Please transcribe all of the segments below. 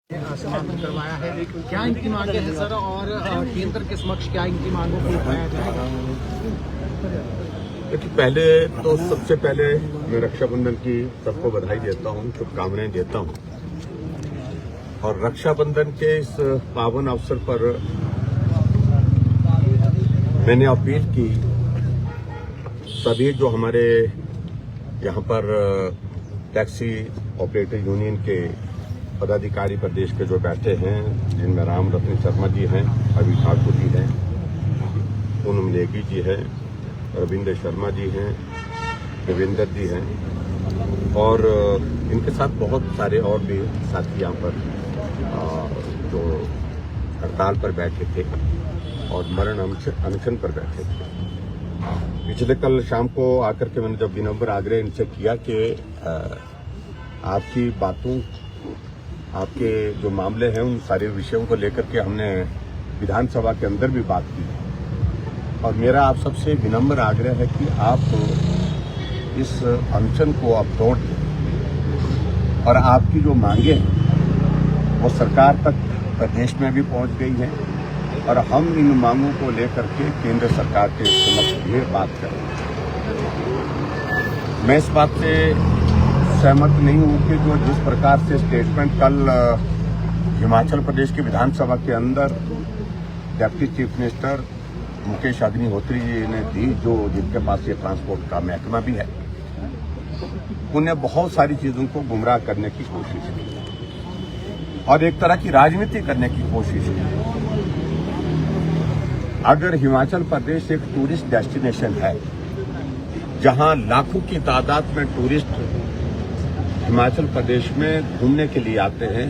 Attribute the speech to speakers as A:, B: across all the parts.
A: समाप्त करवाया है। क्या इनकी मांगे हैं सर, और केंद्र के समक्ष क्या इनकी मांगों को उठाया जाएगा?
B: देखिए, पहले तो सबसे पहले मैं रक्षाबंधन की सबको बधाई देता हूँ, शुभकामनाएं देता हूँ। और रक्षाबंधन के इस पावन अवसर पर मैंने अपील की सभी जो हमारे यहाँ पर टैक्सी ऑपरेटर यूनियन के पदाधिकारी प्रदेश के जो बैठे हैं, जिनमें राम रतन शर्मा जी हैं, अभी ठाकुर जी हैं, पूनम नेगी जी हैं, रविंद्र शर्मा जी हैं, देवेंद्र जी हैं और इनके साथ बहुत सारे और भी साथी यहाँ पर जो हड़ताल पर बैठे थे और मरण अनशन पर बैठे थे। पिछले कल शाम को आकर के मैंने जब विनम्र आग्रह इनसे किया कि आपकी बातों, आपके जो मामले हैं, उन सारे विषयों को लेकर के हमने विधानसभा के अंदर भी बात की और मेरा आप सबसे विनम्र आग्रह है कि आप इस अनशन को आप तोड़ दें और आपकी जो मांगे हैं वो सरकार तक प्रदेश में भी पहुंच गई है और हम इन मांगों को लेकर के केंद्र सरकार के समक्ष भी बात करें। मैं इस बात से सहमत नहीं हूं कि जो जिस प्रकार से स्टेटमेंट कल हिमाचल प्रदेश की विधानसभा के अंदर deputy chief minister Mukesh Agnihotri ji ने दी, जो जिनके पास ये ट्रांसपोर्ट का महकमा भी है, उन्हें बहुत सारी चीजों को गुमराह करने की कोशिश की और एक तरह की राजनीति करने की कोशिश की। अगर हिमाचल प्रदेश एक टूरिस्ट डेस्टिनेशन है जहां लाखों की तादाद में टूरिस्ट हिमाचल प्रदेश में घूमने के लिए आते हैं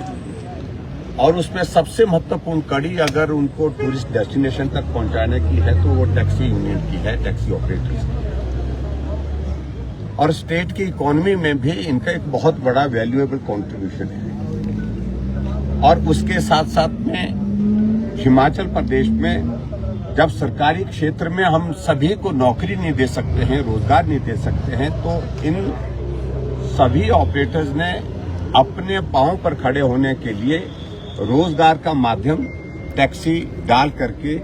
B: और उसमें सबसे महत्वपूर्ण कड़ी अगर उनको टूरिस्ट डेस्टिनेशन तक पहुंचाने की है तो वो टैक्सी यूनियन की है, टैक्सी ऑपरेटर्स की। और स्टेट की इकोनॉमी में भी इनका एक बहुत बड़ा वैल्यूएबल कंट्रीब्यूशन है। और उसके साथ साथ में हिमाचल प्रदेश में जब सरकारी क्षेत्र में हम सभी को नौकरी नहीं दे सकते हैं, रोजगार नहीं दे सकते हैं, तो इन सभी ऑपरेटर्स ने अपने पांव पर खड़े होने के लिए रोजगार का माध्यम टैक्सी डाल करके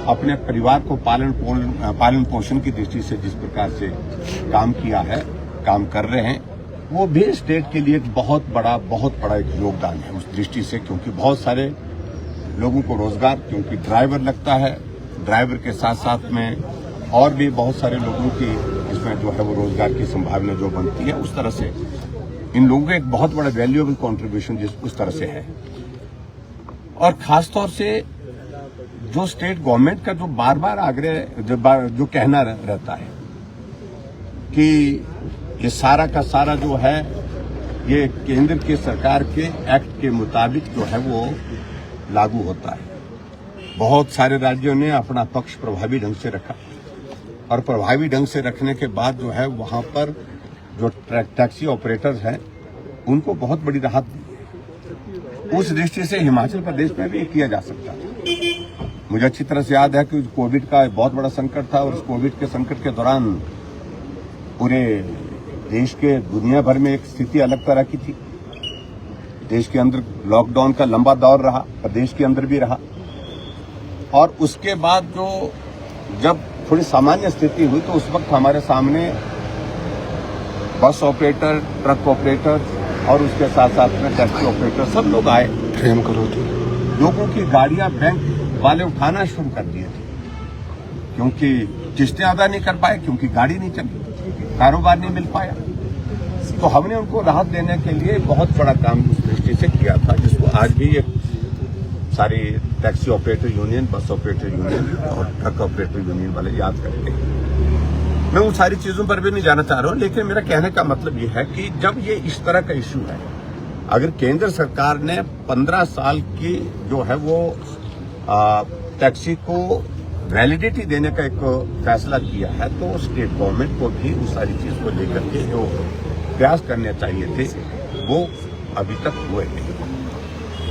B: अपने परिवार को पालन पोषण की दृष्टि से जिस प्रकार से काम किया है, काम कर रहे हैं, वो भी स्टेट के लिए एक बहुत बड़ा एक योगदान है उस दृष्टि से, क्योंकि बहुत सारे लोगों को रोजगार, क्योंकि ड्राइवर लगता है, ड्राइवर के साथ साथ में और भी बहुत सारे लोगों की इसमें जो है वो रोजगार की संभावना जो बनती है, उस तरह से इन लोगों का एक बहुत बड़ा वैल्यूएबल कंट्रीब्यूशन उस तरह से है। और खासतौर से जो स्टेट गवर्नमेंट का जो बार बार आग्रह जो कहना रहता है कि ये सारा का सारा जो है ये केंद्र की सरकार के एक्ट के मुताबिक जो है वो लागू होता है। बहुत सारे राज्यों ने अपना पक्ष प्रभावी ढंग से रखा और प्रभावी ढंग से रखने के बाद जो है वहां पर जो टैक्सी ऑपरेटर्स हैं उनको बहुत बड़ी राहत दी है। उस दृष्टि से हिमाचल प्रदेश में भी किया जा सकता है। मुझे अच्छी तरह से याद है कि कोविड का बहुत बड़ा संकट था और उस कोविड के संकट के दौरान पूरे देश के दुनिया भर में एक स्थिति अलग तरह की थी। देश के अंदर लॉकडाउन का लंबा दौर रहा, प्रदेश के अंदर भी रहा और उसके बाद जब थोड़ी सामान्य स्थिति हुई तो उस वक्त हमारे सामने बस ऑपरेटर, ट्रक ऑपरेटर और उसके साथ साथ में टैक्सी ऑपरेटर सब लोग आए। लोगों की गाड़ियां बैंक वाले उठाना शुरू कर दिए थे, क्योंकि किस्तें अदा नहीं कर पाए, क्योंकि गाड़ी नहीं चली, कारोबार नहीं मिल पाया। तो हमने उनको राहत देने के लिए बहुत बड़ा काम उस दृष्टि से किया था, जिसको आज भी एक सारी taxi operator union, bus operator union और ट्रक ऑपरेटर यूनियन वाले याद करते हैं। मैं उन सारी चीजों पर भी नहीं जाना चाह रहा हूं, लेकिन मेरा कहने का मतलब यह है कि जब ये इस तरह का इश्यू है, अगर केंद्र सरकार ने 15 साल की जो है वो टैक्सी को वैलिडिटी देने का एक फैसला किया है, तो स्टेट गवर्नमेंट को भी उस सारी चीज को लेकर के जो प्रयास करने चाहिए थे वो अभी तक हुए नहीं।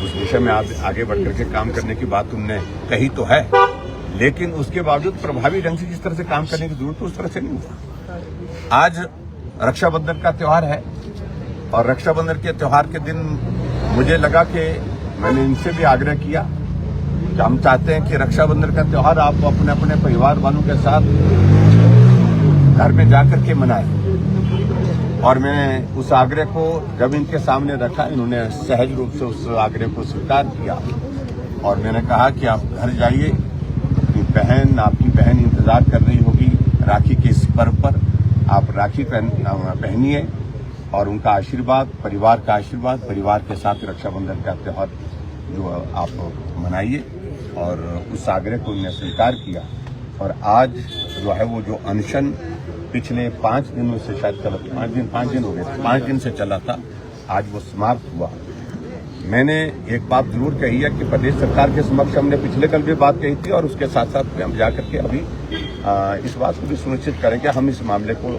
B: उस दिशा में आगे बढ़कर के काम करने की बात तुमने कही तो है, लेकिन उसके बावजूद प्रभावी ढंग से जिस तरह से काम करने की जरूरत है उस तरह से नहीं हुआ। आज रक्षाबंधन का त्योहार है और रक्षाबंधन के त्योहार के दिन मुझे लगा कि मैंने इनसे भी आग्रह किया कि हम चाहते हैं कि रक्षाबंधन का त्यौहार आप अपने अपने परिवार वालों के साथ घर में जाकर के मनाएं। और मैंने उस आग्रह को जब इनके सामने रखा, इन्होंने सहज रूप से उस आग्रह को स्वीकार किया और मैंने कहा कि आप घर जाइए, आपकी बहन इंतजार कर रही होगी राखी के इस पर्व पर, आप राखी पहनिए और उनका आशीर्वाद, परिवार का आशीर्वाद, परिवार के साथ रक्षाबंधन का त्यौहार जो आप मनाइए। और उस आग्रह को उन्होंने स्वीकार किया और आज जो है वो जो अनशन पिछले 5 दिनों से शायद 5 दिन हो गए, 5 दिन से चला था, आज वो समाप्त हुआ। मैंने एक बात जरूर कही है कि प्रदेश सरकार के समक्ष हमने पिछले कल भी बात कही थी और उसके साथ साथ हम जाकर के अभी इस बात को भी सुनिश्चित करेंगे, हम इस मामले को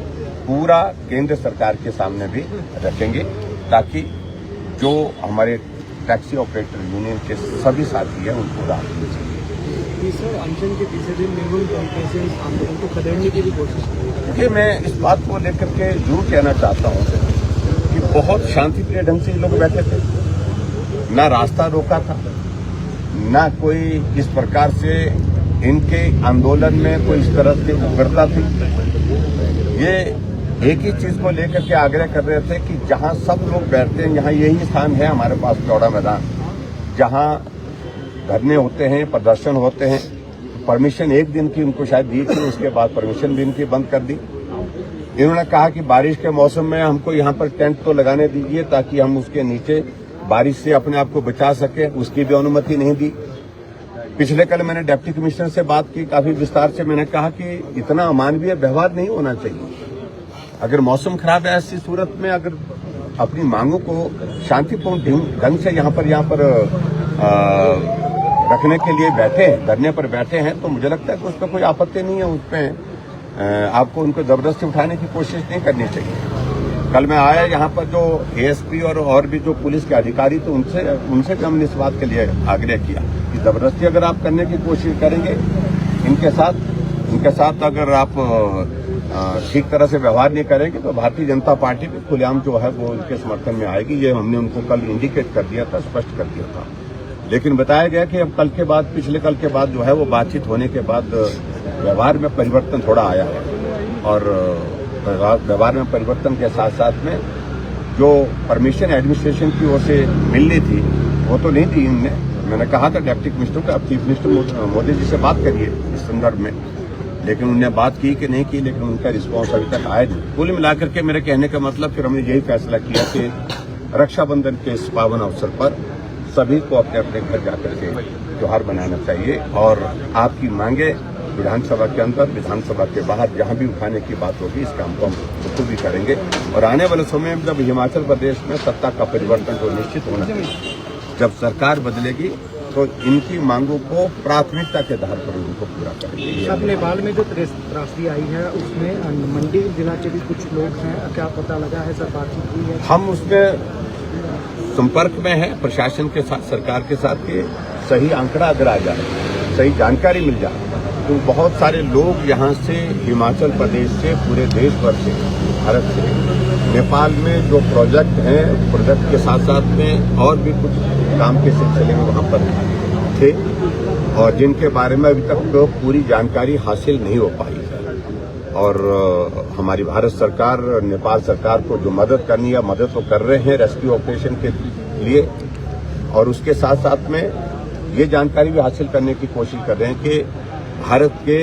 B: पूरा केंद्र सरकार के सामने भी रखेंगे ताकि जो हमारे टैक्सी ऑपरेटर यूनियन के सभी साथी हैं उनको राहत मिल सके।
A: सर, अनशन के तीसरे दिन निर्मल कॉन्फ्रेंस आंदोलन को खदेड़ने की भी कोशिश की।
B: देखिए, मैं इस बात को लेकर के जरूर कहना चाहता हूँ कि बहुत शांतिप्रिय ढंग से ये लोग बैठे थे, ना रास्ता रोका था, ना कोई इस प्रकार से इनके आंदोलन में कोई इस तरह से उग्रता थी। ये एक ही चीज को लेकर के आग्रह कर रहे थे कि जहां सब लोग बैठते हैं, यहाँ यही स्थान है हमारे पास चौड़ा मैदान, जहां धरने होते हैं, प्रदर्शन होते हैं। परमिशन एक दिन की उनको शायद दी थी, उसके बाद परमिशन भी इनकी बंद कर दी। इन्होंने कहा कि बारिश के मौसम में हमको यहाँ पर टेंट तो लगाने दीजिए ताकि हम उसके नीचे बारिश से अपने आप को बचा सके, उसकी भी अनुमति नहीं दी। पिछले कल मैंने डिप्टी कमिश्नर से बात की, काफी विस्तार से मैंने कहा कि इतना अमानवीय व्यवहार नहीं होना चाहिए। अगर मौसम खराब है, ऐसी सूरत में अगर अपनी मांगों को शांतिपूर्ण ढंग से यहाँ पर रखने के लिए बैठे हैं, धरने पर बैठे हैं, तो मुझे लगता है कि उस पर कोई आपत्ति नहीं है। उस पर आपको उनको जबरदस्ती उठाने की कोशिश नहीं करनी चाहिए। कल मैं आया यहाँ पर जो एएसपी और भी जो पुलिस के अधिकारी थे, उनसे भी हमने इस बात के लिए आग्रह किया कि जबरदस्ती अगर आप करने की कोशिश करेंगे इनके साथ अगर आप ठीक तरह से व्यवहार नहीं करेंगे तो भारतीय जनता पार्टी भी खुलेआम जो है वो उनके समर्थन में आएगी। ये हमने उनको कल इंडिकेट कर दिया था, स्पष्ट कर दिया था। लेकिन बताया गया कि अब पिछले कल के बाद जो है वो बातचीत होने के बाद व्यवहार में परिवर्तन थोड़ा आया है और व्यवहार में परिवर्तन के साथ साथ में जो परमिशन एडमिनिस्ट्रेशन की ओर से मिलनी थी वो तो नहीं दी इनने। मैंने कहा था डिप्टी कमिश्नर को, अब चीफ मिनिस्टर मोदी जी से बात करिए इस संदर्भ में, लेकिन उन्होंने बात की कि नहीं की, लेकिन उनका रिस्पॉन्स अभी तक आया नहीं। कुल मिलाकर के मेरे कहने का मतलब फिर हमने यही फैसला किया कि रक्षाबंधन के इस पावन अवसर पर सभी को अपने अपने घर जाकर के त्योहार मनाना चाहिए और आपकी मांगे विधानसभा के अंदर, विधानसभा के बाहर जहां भी उठाने की बात होगी इस काम को हम बिल्कुल भी करेंगे। और आने वाले समय में जब हिमाचल प्रदेश में सत्ता का परिवर्तन जो निश्चित होना चाहिए, जब सरकार बदलेगी तो इनकी मांगों को प्राथमिकता के आधार पर उनको पूरा करेंगे।
A: अब नेपाल में जो त्रासदी आई है उसमें मंडी जिला के भी कुछ लोग हैं, क्या पता लगा है सर, बातचीत हुई है?
B: हम उसमें संपर्क में है प्रशासन के साथ, सरकार के साथ के सही आंकड़ा अगर आ जाए, सही जानकारी मिल जाए तो बहुत सारे लोग यहाँ से हिमाचल प्रदेश से, पूरे देश भर से, भारत से नेपाल में जो प्रोजेक्ट हैं, प्रोजेक्ट के साथ साथ में और भी कुछ काम के सिलसिले में वहाँ पर थे और जिनके बारे में अभी तक तो पूरी जानकारी हासिल नहीं हो पाई है। और हमारी भारत सरकार नेपाल सरकार को जो मदद करनी है मदद तो कर रहे हैं रेस्क्यू ऑपरेशन के लिए, और उसके साथ साथ में ये जानकारी भी हासिल करने की कोशिश कर रहे हैं कि भारत के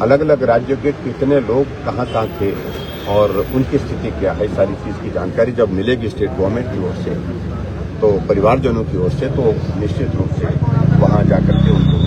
B: अलग अलग राज्यों के कितने लोग कहाँ थे और उनकी स्थिति क्या है। सारी चीज़ की जानकारी जब मिलेगी स्टेट गवर्नमेंट की ओर से, तो परिवारजनों की ओर से, तो निश्चित रूप से वहाँ जाकर के उनको